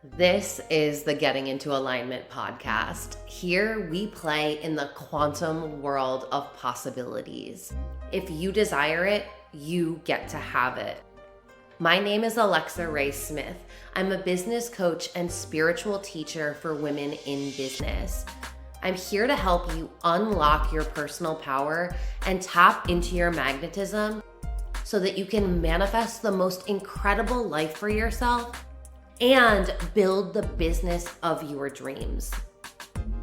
This is the Getting Into Alignment podcast. Here we play in the quantum world of possibilities. If you desire it, you get to have it. My name is Alexa Ray Smith. I'm a business coach and spiritual teacher for women in business. I'm here to help you unlock your personal power and tap into your magnetism so that you can manifest the most incredible life for yourself and build the business of your dreams.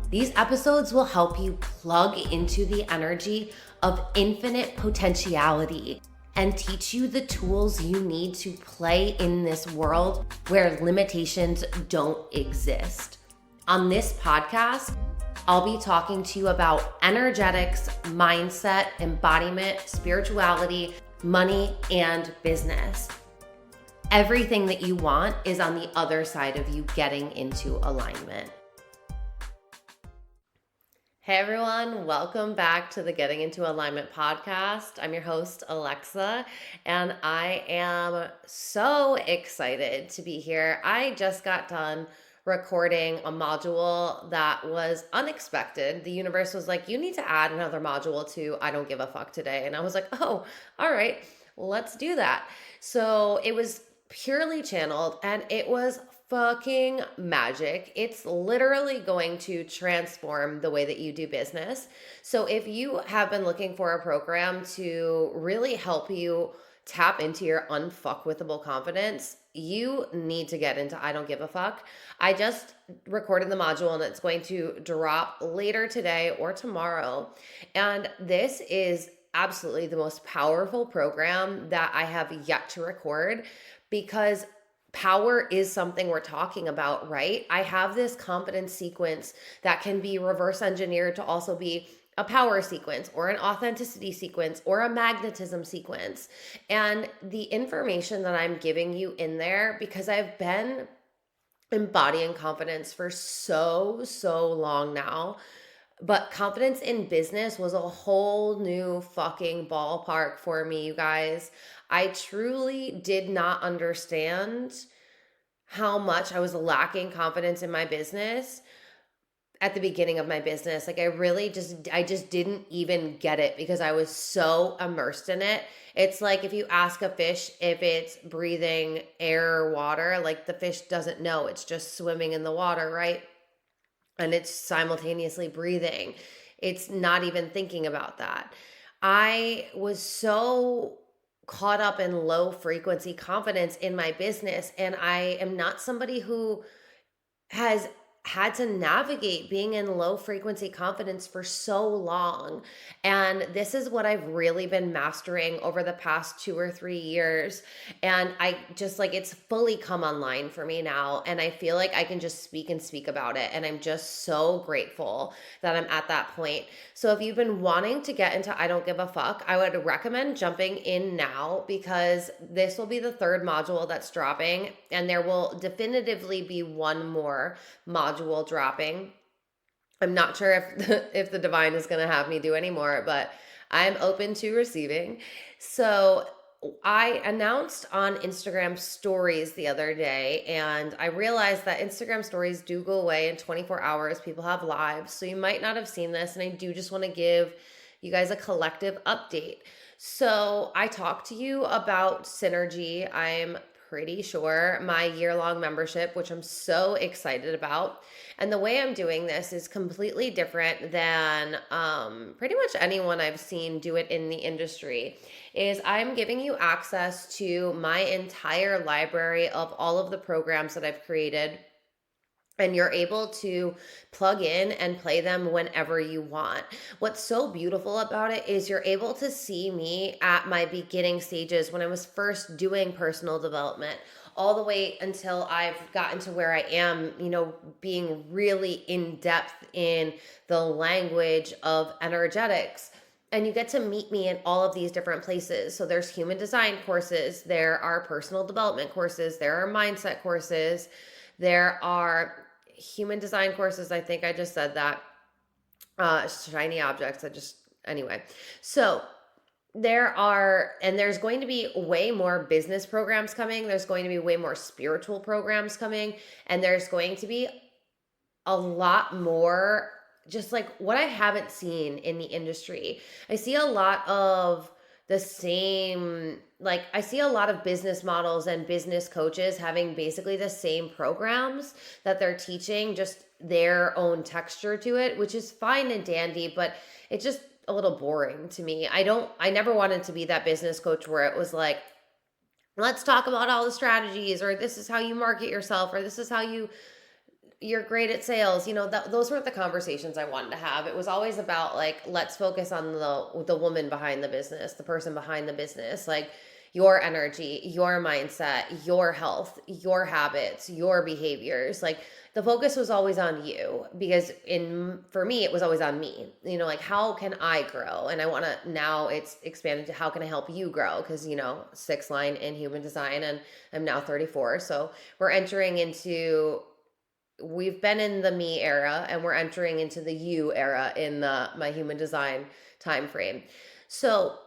These episodes will help you plug into the energy of infinite potentiality and teach you the tools you need to play in this world where limitations don't exist. On this podcast, I'll be talking to you about energetics, mindset, embodiment, spirituality, money, and business. Everything that you want is on the other side of you getting into alignment. Hey everyone, welcome back to the Getting Into Alignment podcast. I'm your host, Alexa, and I am so excited to be here. I just got done recording a module that was unexpected. The universe was like, you need to add another module to I Don't Give a Fuck today. And I was like, oh, all right, let's do that. So it was purely channeled and it was fucking magic. It's literally going to transform the way that you do business. So if you have been looking for a program to really help you tap into your unfuckwithable confidence, you need to get into I Don't Give a Fuck. I just recorded the module and it's going to drop later today or tomorrow. And this is absolutely the most powerful program that I have yet to record, because power is something we're talking about, right? I have this confidence sequence that can be reverse engineered to also be a power sequence or an authenticity sequence or a magnetism sequence. And the information that I'm giving you in there, because I've been embodying confidence for so long now, but confidence in business was a whole new fucking ballpark for me, you guys. I truly did not understand how much I was lacking confidence in my business at the beginning of my business. Like I just didn't even get it because I was so immersed in it. It's like if you ask a fish if it's breathing air or water, like the fish doesn't know. It's just swimming in the water, right? And it's simultaneously breathing. It's not even thinking about that. I was so caught up in low frequency confidence in my business, and I am not somebody who has had to navigate being in low frequency confidence for so long. And this is what I've really been mastering over the past 2 or 3 years. And I just like, it's fully come online for me now. And I feel like I can just speak about it. And I'm just so grateful that I'm at that point. So if you've been wanting to get into I Don't Give a Fuck, I would recommend jumping in now, because this will be the third module that's dropping. And there will definitively be one more module dropping. I'm not sure if the divine is going to have me do any more, but I'm open to receiving. So I announced on Instagram stories the other day, and I realized that Instagram stories do go away in 24 hours. People have lives, so you might not have seen this, and I do just want to give you guys a collective update. So I talked to you about Synergy. I'm pretty sure my year-long membership, which I'm so excited about. And the way I'm doing this is completely different than pretty much anyone I've seen do it in the industry. Is I'm giving you access to my entire library of all of the programs that I've created. And you're able to plug in and play them whenever you want. What's so beautiful about it is you're able to see me at my beginning stages when I was first doing personal development, all the way until I've gotten to where I am, being really in depth in the language of energetics. And you get to meet me in all of these different places. So there's human design courses, there are personal development courses, there are mindset courses, there are human design courses. I think I just said that. Shiny objects. Anyway. So there's going to be way more business programs coming. There's going to be way more spiritual programs coming. And there's going to be a lot more just like what I haven't seen in the industry. I see a lot of the same, like, I see a lot of business models and business coaches having basically the same programs that they're teaching, just their own texture to it, which is fine and dandy, but it's just a little boring to me. I never wanted to be that business coach where it was like, let's talk about all the strategies, or this is how you market yourself, or this is how you're great at sales. Those weren't the conversations I wanted to have. It was always about like, let's focus on the woman behind the business, the person behind the business, like your energy, your mindset, your health, your habits, your behaviors. Like the focus was always on you, because for me it was always on me. Like, how can I grow? And I want to, now it's expanded to how can I help you grow, because sixth line in human design, and I'm now 34, so we've been in the me era, and we're entering into the you era in my human design time frame. So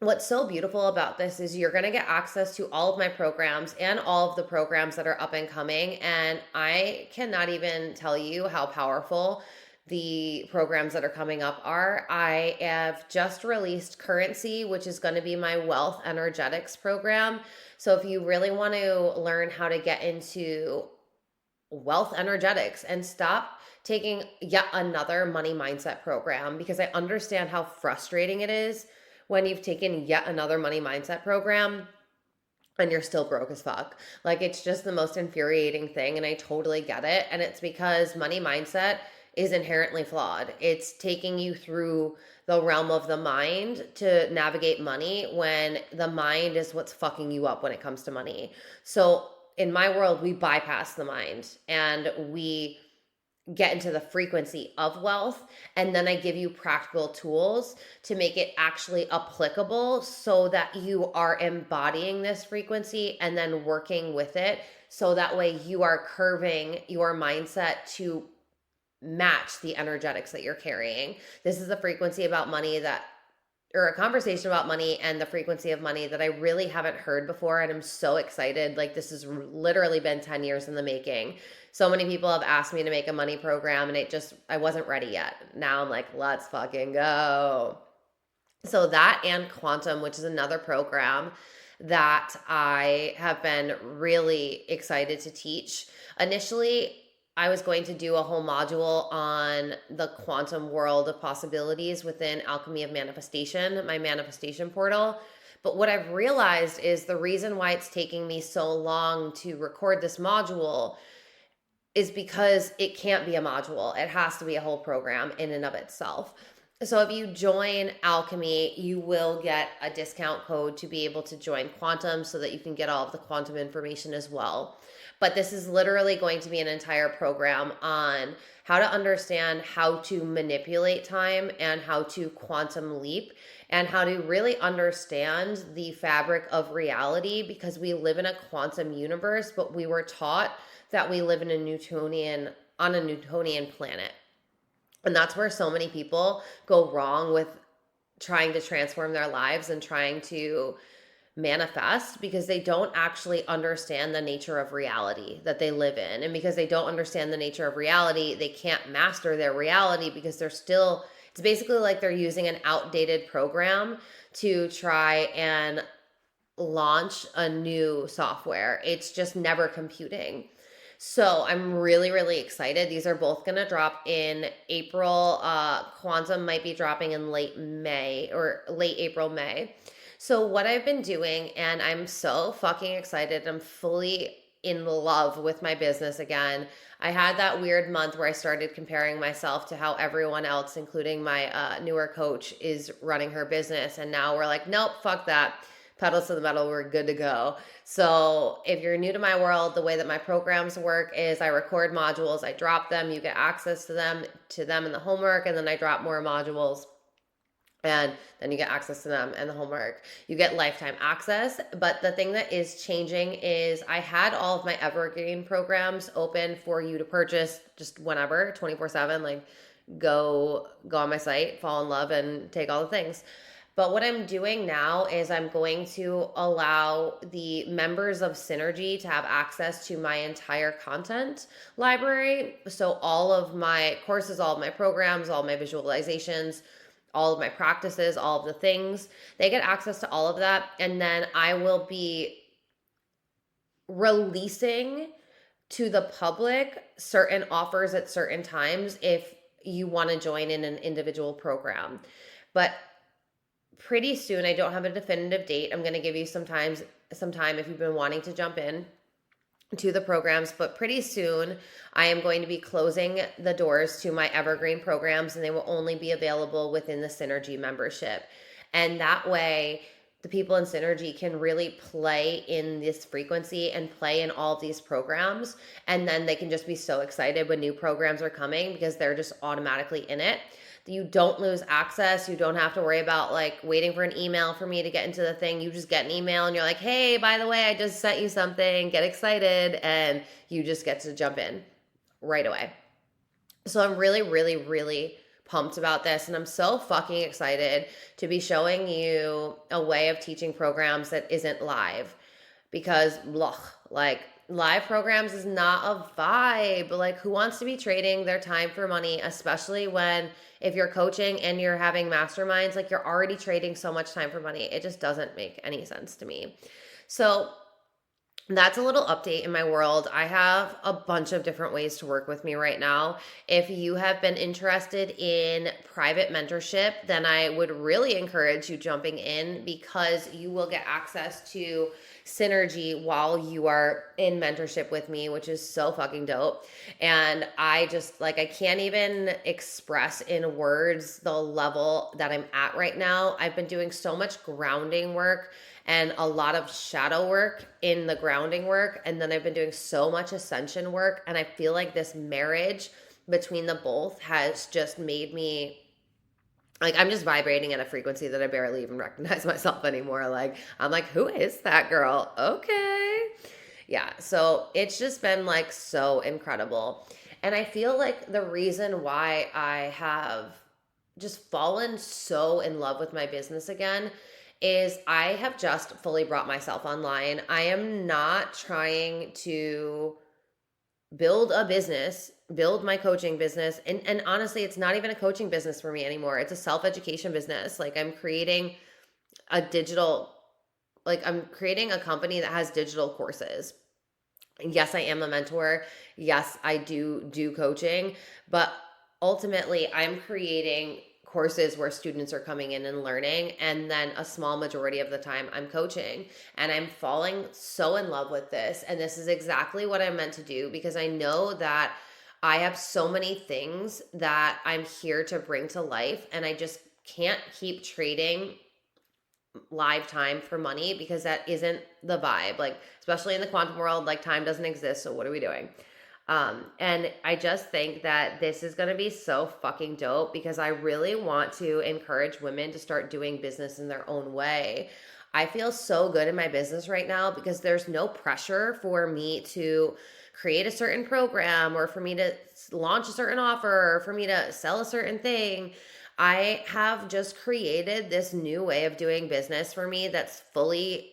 what's so beautiful about this is you're going to get access to all of my programs and all of the programs that are up and coming. And I cannot even tell you how powerful the programs that are coming up are. I have just released Currency, which is going to be my wealth energetics program. So if you really want to learn how to get into wealth energetics and stop taking yet another money mindset program, because I understand how frustrating it is when you've taken yet another money mindset program and you're still broke as fuck. Like, it's just the most infuriating thing, and I totally get it. And it's because money mindset is inherently flawed. It's taking you through the realm of the mind to navigate money, when the mind is what's fucking you up when it comes to money. So in my world, we bypass the mind and we get into the frequency of wealth. And then I give you practical tools to make it actually applicable, so that you are embodying this frequency and then working with it. So that way you are curving your mindset to match the energetics that you're carrying. This is a frequency about money or a conversation about money and the frequency of money that I really haven't heard before. And I'm so excited. Like, this has literally been 10 years in the making. So many people have asked me to make a money program, and I wasn't ready yet. Now I'm like, let's fucking go. So that, and Quantum, which is another program that I have been really excited to teach. Initially, I was going to do a whole module on the quantum world of possibilities within Alchemy of Manifestation, my manifestation portal. But what I've realized is the reason why it's taking me so long to record this module is because it can't be a module. It has to be a whole program in and of itself. So if you join Alchemy, you will get a discount code to be able to join Quantum, so that you can get all of the quantum information as well. But this is literally going to be an entire program on how to understand how to manipulate time, and how to quantum leap, and how to really understand the fabric of reality, because we live in a quantum universe, but we were taught that we live on a Newtonian planet. And that's where so many people go wrong with trying to transform their lives and trying to manifest, because they don't actually understand the nature of reality that they live in. And because they don't understand the nature of reality, they can't master their reality, because it's basically like they're using an outdated program to try and launch a new software. It's just never computing. So I'm really, really excited. These are both going to drop in April. Quantum might be dropping in late April, May. So what I've been doing, and I'm so fucking excited. I'm fully in love with my business again. I had that weird month where I started comparing myself to how everyone else, including my newer coach, is running her business. And now we're like, nope, fuck that. Pedals to the metal, we're good to go. So if you're new to my world, the way that my programs work is I record modules, I drop them, you get access to them in the homework, and then I drop more modules, and then you get access to them and the homework. You get lifetime access. But the thing that is changing is I had all of my evergreen programs open for you to purchase just whenever, 24/7, like go on my site, fall in love, and take all the things. But what I'm doing now is I'm going to allow the members of Synergy to have access to my entire content library. So all of my courses, all of my programs, all of my visualizations, all of my practices, all of the things, they get access to all of that. And then I will be releasing to the public certain offers at certain times if you want to join in an individual program. But pretty soon, I don't have a definitive date. I'm going to give you some time if you've been wanting to jump in to the programs, but pretty soon I am going to be closing the doors to my evergreen programs, and they will only be available within the Synergy membership. And that way, the people in Synergy can really play in this frequency and play in all of these programs. And then they can just be so excited when new programs are coming because they're just automatically in it. You don't lose access. You don't have to worry about like waiting for an email for me to get into the thing. You just get an email and you're like, hey, by the way, I just sent you something. Get excited. And you just get to jump in right away. So I'm really, really, really pumped about this. And I'm so fucking excited to be showing you a way of teaching programs that isn't live. Because, like, live programs is not a vibe. Like, who wants to be trading their time for money, especially when if you're coaching and you're having masterminds, like you're already trading so much time for money. It just doesn't make any sense to me. So that's a little update in my world. I have a bunch of different ways to work with me right now. If you have been interested in private mentorship, then I would really encourage you jumping in because you will get access to Synergy while you are in mentorship with me, which is so fucking dope. And I just like, I can't even express in words the level that I'm at right now. I've been doing so much grounding work and a lot of shadow work in the grounding work. And then I've been doing so much ascension work. And I feel like this marriage between the both has just made me like, I'm just vibrating at a frequency that I barely even recognize myself anymore. Like, I'm like, who is that girl? Okay. Yeah. So it's just been like so incredible. And I feel like the reason why I have just fallen so in love with my business again is I have just fully brought myself online. I am not trying to build a business, build my coaching business. And honestly, it's not even a coaching business for me anymore. It's a self-education business. Like I'm creating I'm creating a company that has digital courses. Yes, I am a mentor. Yes, I do coaching, but ultimately I'm creating courses where students are coming in and learning, and then a small majority of the time I'm coaching. And I'm falling so in love with this, and this is exactly what I'm meant to do because I know that I have so many things that I'm here to bring to life, and I just can't keep trading live time for money because that isn't the vibe. Like, especially in the quantum world, like time doesn't exist, so what are we doing? And I just think that this is going to be so fucking dope because I really want to encourage women to start doing business in their own way. I feel so good in my business right now because there's no pressure for me to create a certain program or for me to launch a certain offer or for me to sell a certain thing. I have just created this new way of doing business for me that's fully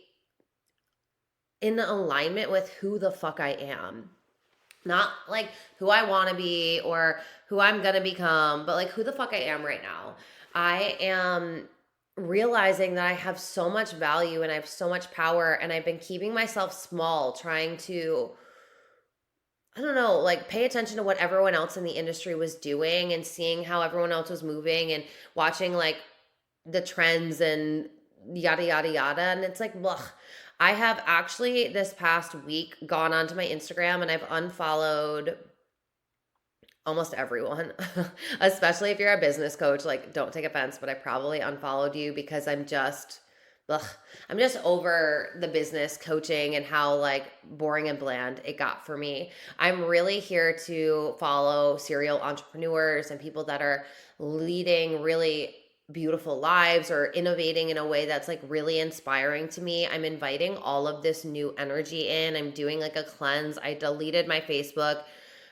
in alignment with who the fuck I am. Not like who I want to be or who I'm going to become, but like who the fuck I am right now. I am realizing that I have so much value and I have so much power, and I've been keeping myself small, trying to, I don't know, like pay attention to what everyone else in the industry was doing and seeing how everyone else was moving and watching like the trends and yada, yada, yada. And it's like, ugh. I have actually this past week gone onto my Instagram and I've unfollowed almost everyone, especially if you're a business coach. Like, don't take offense, but I probably unfollowed you because ugh, I'm just over the business coaching and how like boring and bland it got for me. I'm really here to follow serial entrepreneurs and people that are leading really beautiful lives or innovating in a way that's like really inspiring to me. I'm inviting all of this new energy in. I'm doing like a cleanse. I deleted my Facebook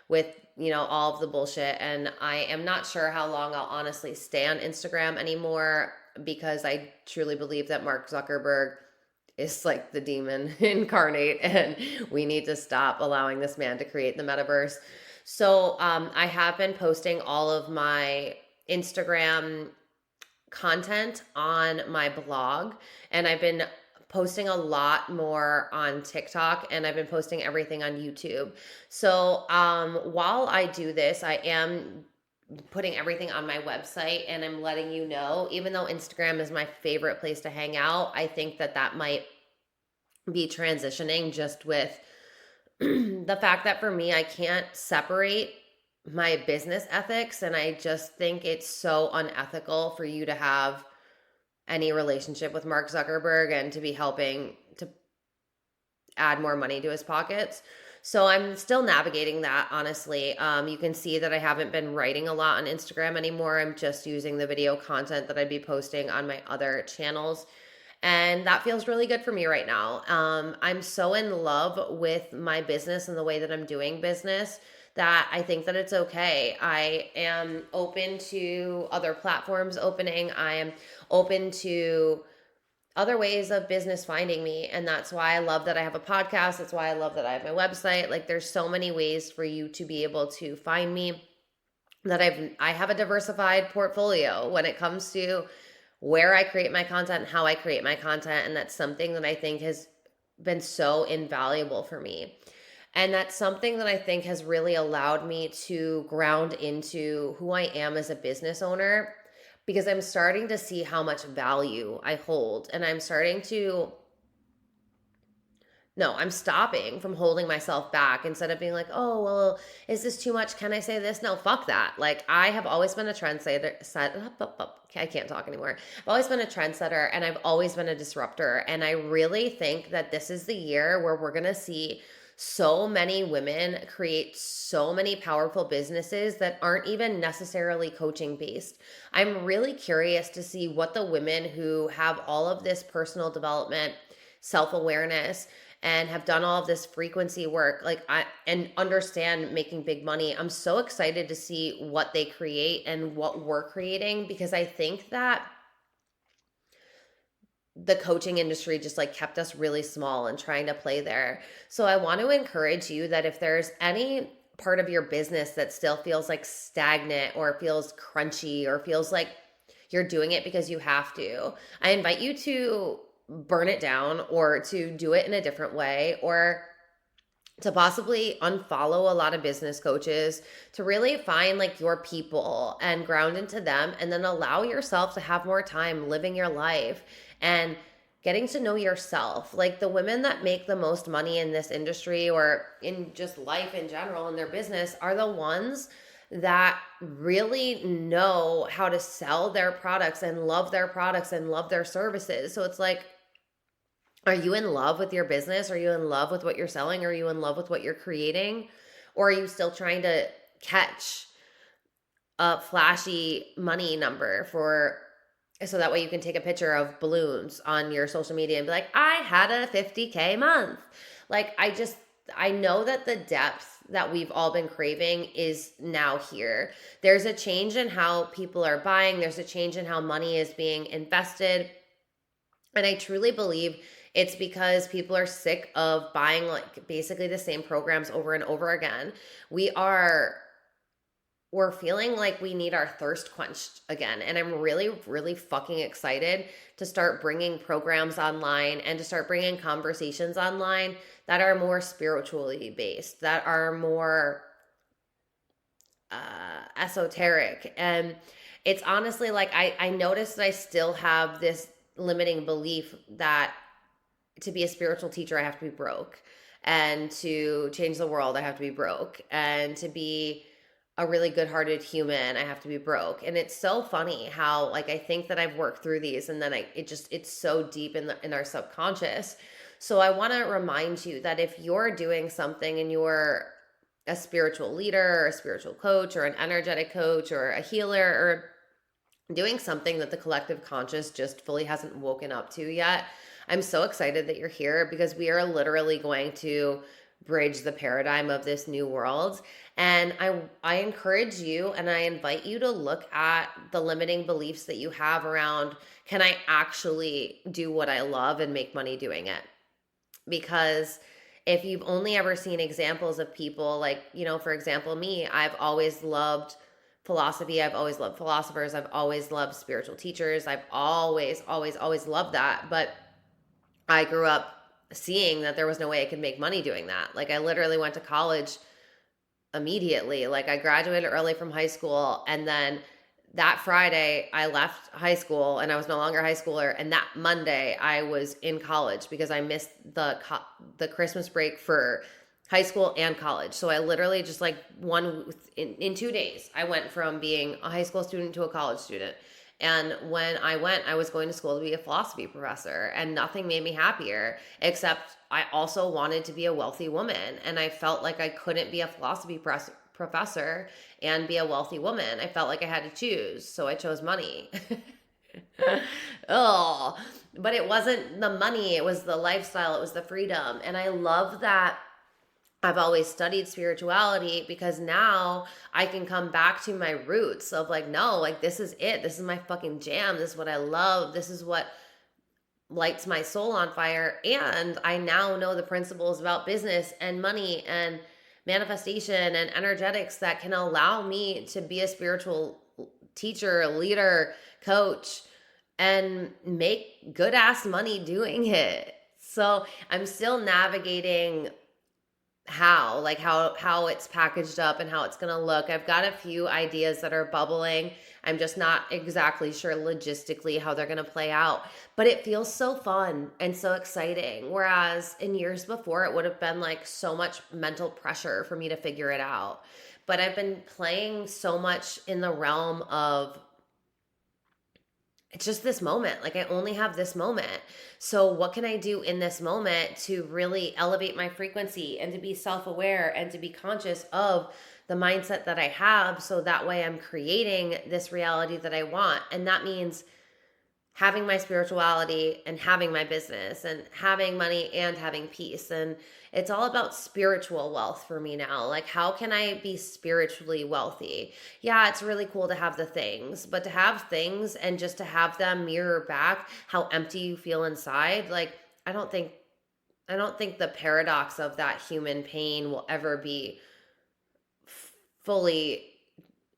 with, all of the bullshit, and I am not sure how long I'll honestly stay on Instagram anymore, because I truly believe that Mark Zuckerberg is like the demon incarnate, and we need to stop allowing this man to create the metaverse. So I have been posting all of my Instagram content on my blog, and I've been posting a lot more on TikTok, and I've been posting everything on YouTube. So while I do this, I am putting everything on my website, and I'm letting you know, even though Instagram is my favorite place to hang out, I think that that might be transitioning, just with the fact that for me, I can't separate my business ethics. And I just think it's so unethical for you to have any relationship with Mark Zuckerberg and to be helping to add more money to his pockets. So I'm still navigating that, honestly. You can see that I haven't been writing a lot on Instagram anymore. I'm just using the video content that I'd be posting on my other channels. And that feels really good for me right now. I'm so in love with my business and the way that I'm doing business that I think that it's okay. I am open to other platforms opening. I am open to other ways of business finding me. And that's why I love that I have a podcast. That's why I love that I have my website. Like, there's so many ways for you to be able to find me, that I have a diversified portfolio when it comes to where I create my content and how I create my content. And that's something that I think has been so invaluable for me. And that's something that I think has really allowed me to ground into who I am as a business owner, because I'm starting to see how much value I hold. And I'm stopping from holding myself back, instead of being like, oh, well, is this too much? Can I say this? No, fuck that. Like, I have always been a trendsetter. I can't talk anymore. I've always been a trendsetter, and I've always been a disruptor. And I really think that this is the year where we're going to see so many women create so many powerful businesses that aren't even necessarily coaching based. I'm really curious to see what the women who have all of this personal development, self-awareness, and have done all of this frequency work, and understand making big money. I'm so excited to see what they create and what we're creating, because I think that the coaching industry just like kept us really small and trying to play there. So I want to encourage you that if there's any part of your business that still feels like stagnant, or feels crunchy, or feels like you're doing it because you have to, I invite you to burn it down, or to do it in a different way, or to possibly unfollow a lot of business coaches, to really find like your people and ground into them, and then allow yourself to have more time living your life and getting to know yourself. Like, the women that make the most money in this industry, or in just life in general in their business, are the ones that really know how to sell their products and love their products and love their services. So it's like, are you in love with your business? Are you in love with what you're selling? Are you in love with what you're creating? Or are you still trying to catch a flashy money number so that way you can take a picture of balloons on your social media and be like, I had a 50K month. Like, I know that the depth that we've all been craving is now here. There's a change in how people are buying. There's a change in how money is being invested. And I truly believe it's because people are sick of buying like basically the same programs over and over again. We're feeling like we need our thirst quenched again. And I'm really, really fucking excited to start bringing programs online, and to start bringing conversations online that are more spiritually based, that are more esoteric. And it's honestly like, I noticed that I still have this limiting belief that to be a spiritual teacher, I have to be broke. And to change the world, I have to be broke. And to be a really good-hearted human, I have to be broke. And it's so funny how, like, I think that I've worked through these, and then it's so deep in our subconscious. So I want to remind you that if you're doing something and you're a spiritual leader, or a spiritual coach, or an energetic coach, or a healer, or doing something that the collective conscious just fully hasn't woken up to yet, I'm so excited that you're here, because we are literally going to bridge the paradigm of this new world. And I encourage you and I invite you to look at the limiting beliefs that you have around, can I actually do what I love and make money doing it? Because if you've only ever seen examples of people like, for example, me, I've always loved philosophy. I've always loved philosophers. I've always loved spiritual teachers. I've always loved that. But I grew up seeing that there was no way I could make money doing that. Like, I literally went to college immediately. Like, I graduated early from high school, and then that Friday I left high school and I was no longer a high schooler, and that Monday I was in college because I missed the Christmas break for high school and college. So I literally just like in 2 days I went from being a high school student to a college student. And when I went, I was going to school to be a philosophy professor, and nothing made me happier except I also wanted to be a wealthy woman. And I felt like I couldn't be a philosophy professor and be a wealthy woman. I felt like I had to choose. So I chose money. Oh, but it wasn't the money, it was the lifestyle, it was the freedom. And I love that I've always studied spirituality, because now I can come back to my roots of like, no, like, this is it. This is my fucking jam. This is what I love. This is what lights my soul on fire. And I now know the principles about business and money and manifestation and energetics that can allow me to be a spiritual teacher, leader, coach, and make good ass money doing it. So I'm still navigating how it's packaged up and how it's going to look. I've got a few ideas that are bubbling. I'm just not exactly sure logistically how they're going to play out, but it feels so fun and so exciting. Whereas in years before, it would have been like so much mental pressure for me to figure it out. But I've been playing so much in the realm of, it's just this moment. Like, I only have this moment. So what can I do in this moment to really elevate my frequency and to be self-aware and to be conscious of the mindset that I have, so that way I'm creating this reality that I want? And that means having my spirituality and having my business and having money and having peace. And it's all about spiritual wealth for me now. Like, how can I be spiritually wealthy? Yeah, it's really cool to have the things, but to have things and just to have them mirror back how empty you feel inside, like, I don't think the paradox of that human pain will ever be fully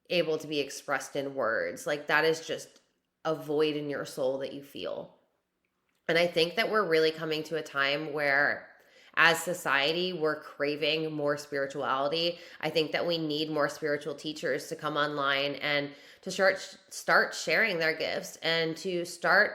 able to be expressed in words. Like, that is just a void in your soul that you feel. And I think that we're really coming to a time where, as society, we're craving more spirituality. I think that we need more spiritual teachers to come online and to start sharing their gifts, and to start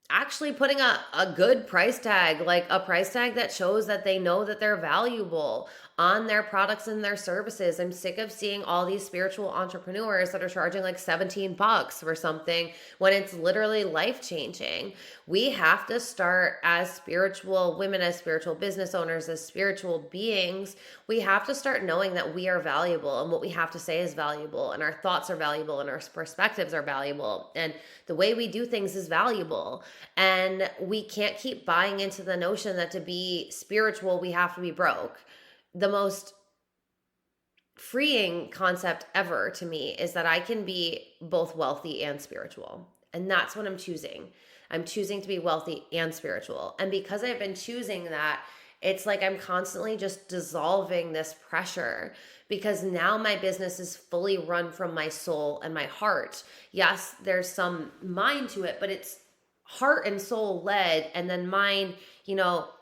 actually putting a good price tag, like a price tag that shows that they know that they're valuable, on their products and their services. I'm sick of seeing all these spiritual entrepreneurs that are charging like $17 for something when it's literally life changing. We have to start, as spiritual women, as spiritual business owners, as spiritual beings, we have to start knowing that we are valuable, and what we have to say is valuable, and our thoughts are valuable, and our perspectives are valuable, and the way we do things is valuable. And we can't keep buying into the notion that to be spiritual, we have to be broke. The most freeing concept ever to me is that I can be both wealthy and spiritual. And that's what I'm choosing. I'm choosing to be wealthy and spiritual. And because I've been choosing that, it's like I'm constantly just dissolving this pressure, because now my business is fully run from my soul and my heart. Yes, there's some mind to it, but it's heart and soul led, and then mind,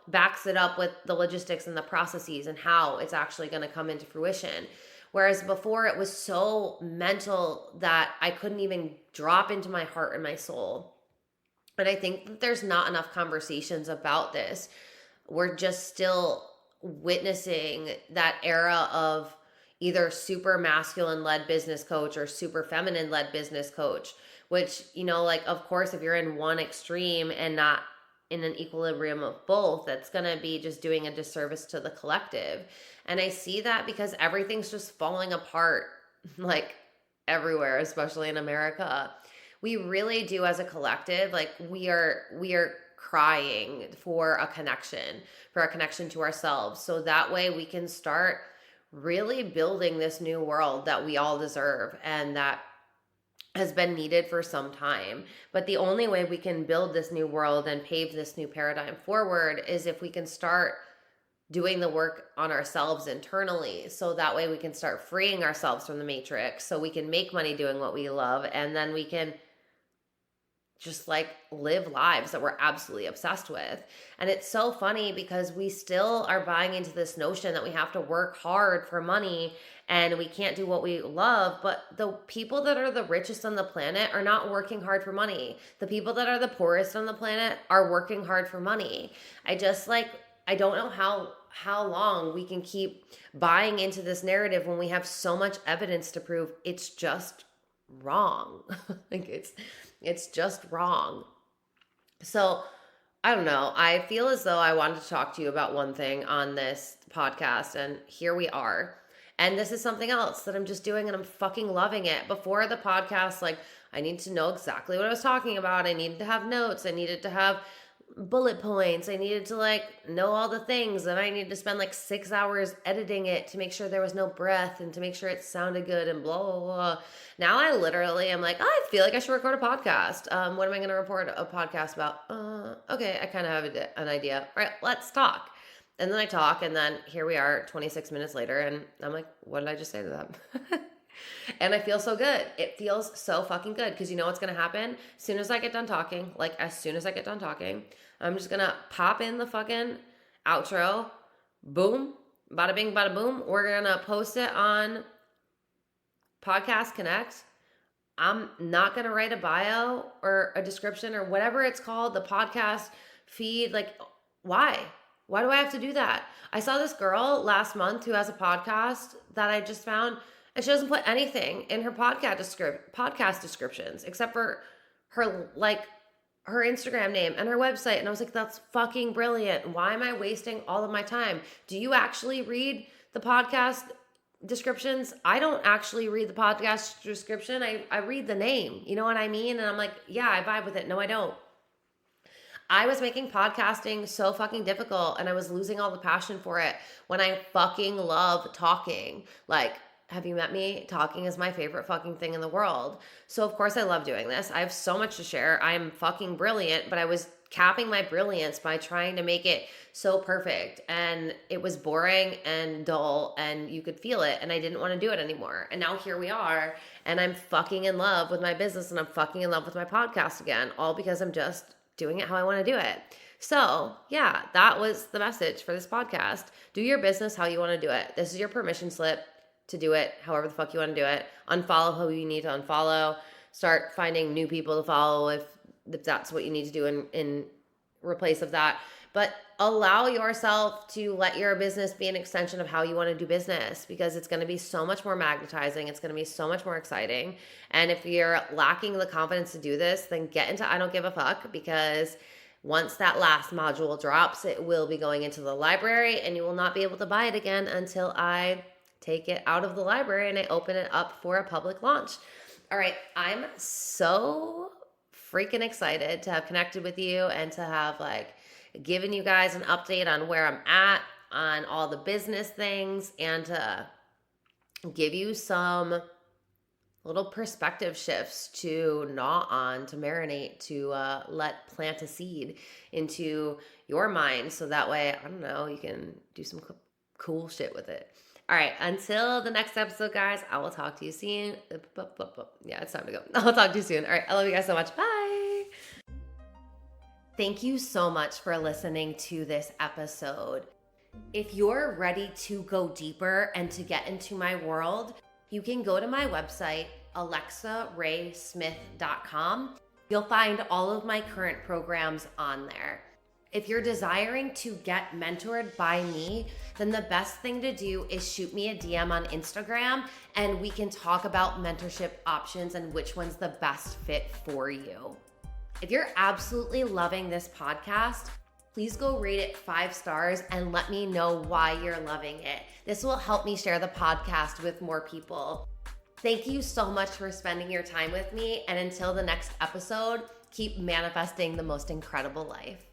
backs it up with the logistics and the processes and how it's actually going to come into fruition. Whereas before, it was so mental that I couldn't even drop into my heart and my soul. And I think that there's not enough conversations about this. We're just still witnessing that era of either super masculine led business coach or super feminine led business coach, which, of course, if you're in one extreme and not in an equilibrium of both, that's going to be just doing a disservice to the collective. And I see that because everything's just falling apart, like, everywhere, especially in America. We really do, as a collective, like, we are crying for a connection to ourselves. So that way we can start really building this new world that we all deserve and that has been needed for some time. But the only way we can build this new world and pave this new paradigm forward is if we can start doing the work on ourselves internally. So that way we can start freeing ourselves from the matrix so we can make money doing what we love, and then we can just like live lives that we're absolutely obsessed with. And it's so funny because we still are buying into this notion that we have to work hard for money and we can't do what we love. But the people that are the richest on the planet are not working hard for money. The people that are the poorest on the planet are working hard for money. I don't know how long we can keep buying into this narrative when we have so much evidence to prove it's just wrong. Like it's just wrong. So I don't know. I feel as though I wanted to talk to you about one thing on this podcast, and here we are. And this is something else that I'm just doing and I'm fucking loving it. Before the podcast, like I need to know exactly what I was talking about. I needed to have notes. I needed to have bullet points. I needed to like know all the things, and I needed to spend like 6 hours editing it to make sure there was no breath and to make sure it sounded good and blah, blah, blah. Now I literally am like, I feel like I should record a podcast. What am I going to report a podcast about? Okay, I kind of have an idea. All right, let's talk. And then I talk, and then here we are 26 minutes later, and I'm like, what did I just say to them? And I feel so good. It feels so fucking good because you know what's going to happen? As soon as I get done talking, I'm just going to pop in the fucking outro. Boom. Bada bing, bada boom. We're going to post it on Podcast Connect. I'm not going to write a bio or a description or whatever it's called, the podcast feed. Like, why? Why do I have to do that? I saw this girl last month who has a podcast that I just found, and she doesn't put anything in her podcast descriptions except for her Instagram name and her website. And I was like, that's fucking brilliant. Why am I wasting all of my time? Do you actually read the podcast descriptions? I don't actually read the podcast description. I read the name. You know what I mean? And I'm like, yeah, I vibe with it. No, I don't. I was making podcasting so fucking difficult and I was losing all the passion for it when I fucking love talking. Like, have you met me? Talking is my favorite fucking thing in the world. So of course I love doing this. I have so much to share. I'm fucking brilliant, but I was capping my brilliance by trying to make it so perfect. And it was boring and dull and you could feel it. And I didn't want to do it anymore. And now here we are. And I'm fucking in love with my business and I'm fucking in love with my podcast again. All because I'm just doing it how I want to do it. So yeah, that was the message for this podcast. Do your business how you want to do it. This is your permission slip to do it however the fuck you want to do it. Unfollow who you need to unfollow. Start finding new people to follow if that's what you need to do in replace of that. But allow yourself to let your business be an extension of how you want to do business, because it's going to be so much more magnetizing. It's going to be so much more exciting. And if you're lacking the confidence to do this, then get into I don't give a fuck, because once that last module drops, it will be going into the library and you will not be able to buy it again until I take it out of the library and I open it up for a public launch. All right, I'm so freaking excited to have connected with you and to have given you guys an update on where I'm at on all the business things and to give you some little perspective shifts to gnaw on, to marinate, to plant a seed into your mind so that way, I don't know, you can do some cool shit with it. All right, until the next episode, guys, I will talk to you soon. Yeah, it's time to go. I'll talk to you soon. All right, I love you guys so much. Bye. Thank you so much for listening to this episode. If you're ready to go deeper and to get into my world, you can go to my website, alexaraysmith.com. You'll find all of my current programs on there. If you're desiring to get mentored by me, then the best thing to do is shoot me a DM on Instagram and we can talk about mentorship options and which one's the best fit for you. If you're absolutely loving this podcast, please go rate it 5 stars and let me know why you're loving it. This will help me share the podcast with more people. Thank you so much for spending your time with me. And until the next episode, keep manifesting the most incredible life.